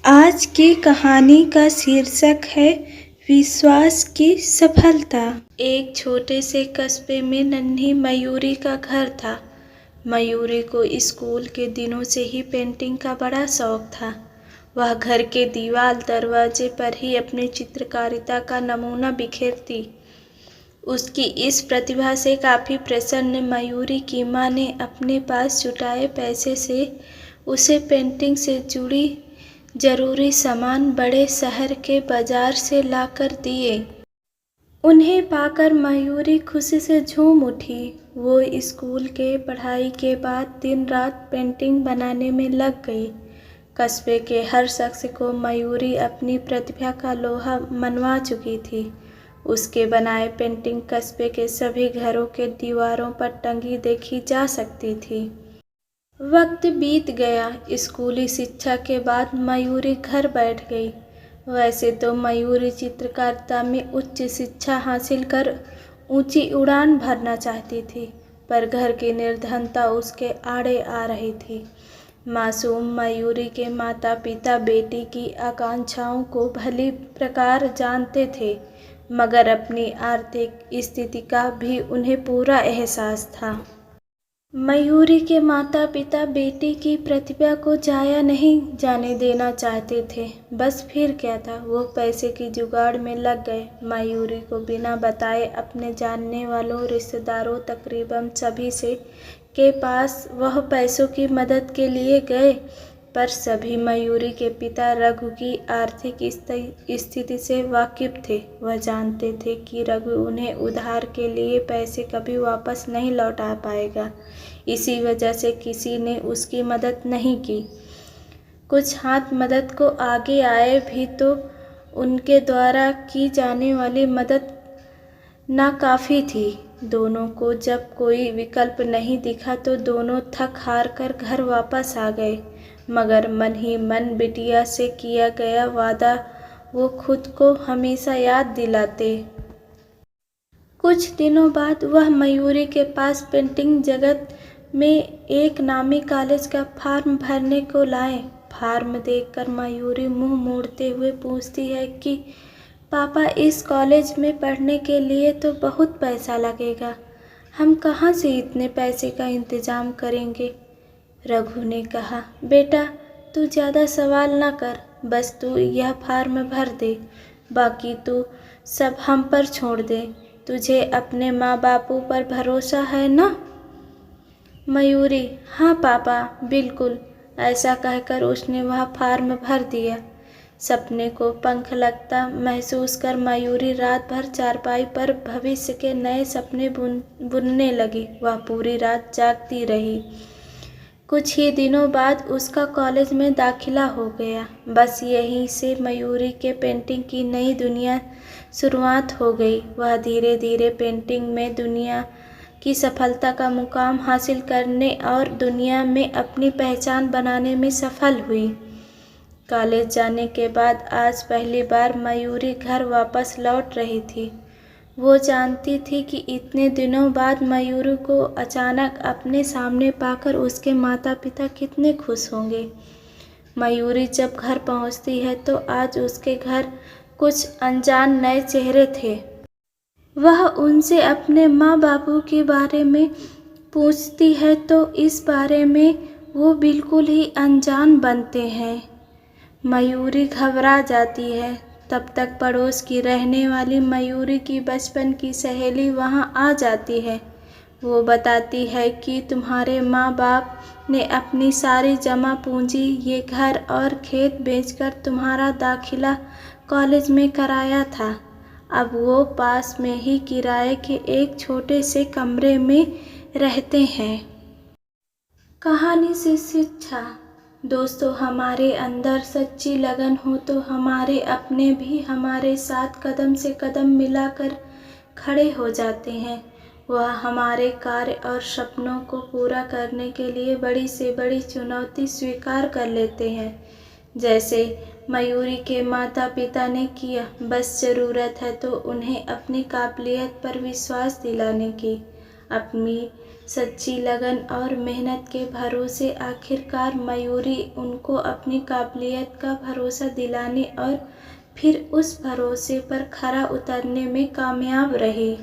आज की कहानी का शीर्षक है विश्वास की सफलता। एक छोटे से कस्बे में नन्ही मयूरी का घर था। मयूरी को स्कूल के दिनों से ही पेंटिंग का बड़ा शौक था। वह घर के दीवार दरवाजे पर ही अपनी चित्रकारिता का नमूना बिखेरती। उसकी इस प्रतिभा से काफ़ी प्रसन्न मयूरी की माँ ने अपने पास जुटाए पैसे से उसे पेंटिंग से जुड़ी जरूरी सामान बड़े शहर के बाजार से लाकर दिए। उन्हें पाकर मयूरी खुशी से झूम उठी। वो स्कूल के पढ़ाई के बाद दिन रात पेंटिंग बनाने में लग गई। कस्बे के हर शख्स को मयूरी अपनी प्रतिभा का लोहा मनवा चुकी थी। उसके बनाए पेंटिंग कस्बे के सभी घरों के दीवारों पर टंगी देखी जा सकती थी। वक्त बीत गया। स्कूली शिक्षा के बाद मयूरी घर बैठ गई। वैसे तो मयूरी चित्रकारिता में उच्च शिक्षा हासिल कर ऊंची उड़ान भरना चाहती थी, पर घर की निर्धनता उसके आड़े आ रही थी। मासूम मयूरी के माता पिता बेटी की आकांक्षाओं को भली प्रकार जानते थे, मगर अपनी आर्थिक स्थिति का भी उन्हें पूरा एहसास था। मयूरी के माता पिता बेटी की प्रतिभा को जाया नहीं जाने देना चाहते थे। बस फिर क्या था, वो पैसे की जुगाड़ में लग गए। मयूरी को बिना बताए अपने जानने वालों रिश्तेदारों तकरीबन सभी से के पास वह पैसों की मदद के लिए गए, पर सभी मयूरी के पिता रघु की आर्थिक स्थिति से वाकिफ थे। वह जानते थे कि रघु उन्हें उधार के लिए पैसे कभी वापस नहीं लौटा पाएगा। इसी वजह से किसी ने उसकी मदद नहीं की। कुछ हाथ मदद को आगे आए भी तो उनके द्वारा की जाने वाली मदद नाकाफ़ी थी। दोनों को जब कोई विकल्प नहीं दिखा तो दोनों थक हार कर घर वापस आ गए, मगर मन ही मन बिटिया से किया गया वादा वो खुद को हमेशा याद दिलाते। कुछ दिनों बाद वह मयूरी के पास पेंटिंग जगत में एक नामी कॉलेज का फॉर्म भरने को लाए। फॉर्म देखकर मयूरी मुंह मोड़ते हुए पूछती है कि पापा, इस कॉलेज में पढ़ने के लिए तो बहुत पैसा लगेगा, हम कहाँ से इतने पैसे का इंतज़ाम करेंगे। रघु ने कहा, बेटा तू ज़्यादा सवाल ना कर, बस तू यह फॉर्म भर दे, बाकी तू सब हम पर छोड़ दे। तुझे अपने माँ बापू पर भरोसा है ना। मयूरी, हाँ पापा बिल्कुल, ऐसा कहकर उसने वह फॉर्म भर दिया। सपने को पंख लगता महसूस कर मयूरी रात भर चारपाई पर भविष्य के नए सपने बुनने लगी। वह पूरी रात जागती रही। कुछ ही दिनों बाद उसका कॉलेज में दाखिला हो गया। बस यहीं से मयूरी के पेंटिंग की नई दुनिया शुरुआत हो गई। वह धीरे धीरे पेंटिंग में दुनिया की सफलता का मुकाम हासिल करने और दुनिया में अपनी पहचान बनाने में सफल हुई। कॉलेज जाने के बाद आज पहली बार मयूरी घर वापस लौट रही थी। वो जानती थी कि इतने दिनों बाद मयूरी को अचानक अपने सामने पाकर उसके माता पिता कितने खुश होंगे। मयूरी जब घर पहुंचती है तो आज उसके घर कुछ अनजान नए चेहरे थे। वह उनसे अपने माँ बापू के बारे में पूछती है तो इस बारे में वो बिल्कुल ही अनजान बनते हैं। मयूरी घबरा जाती है। तब तक पड़ोस की रहने वाली मयूरी की बचपन की सहेली वहाँ आ जाती है। वो बताती है कि तुम्हारे माँ बाप ने अपनी सारी जमा पूंजी, ये घर और खेत बेचकर तुम्हारा दाखिला कॉलेज में कराया था। अब वो पास में ही किराए के एक छोटे से कमरे में रहते हैं। कहानी से शिक्षा। दोस्तों, हमारे अंदर सच्ची लगन हो तो हमारे अपने भी हमारे साथ कदम से कदम मिलाकर खड़े हो जाते हैं। वह हमारे कार्य और सपनों को पूरा करने के लिए बड़ी से बड़ी चुनौती स्वीकार कर लेते हैं, जैसे मयूरी के माता पिता ने किया। बस ज़रूरत है तो उन्हें अपनी काबिलियत पर विश्वास दिलाने की। अपनी सच्ची लगन और मेहनत के भरोसे आखिरकार मयूरी उनको अपनी काबिलियत का भरोसा दिलाने और फिर उस भरोसे पर खरा उतरने में कामयाब रही।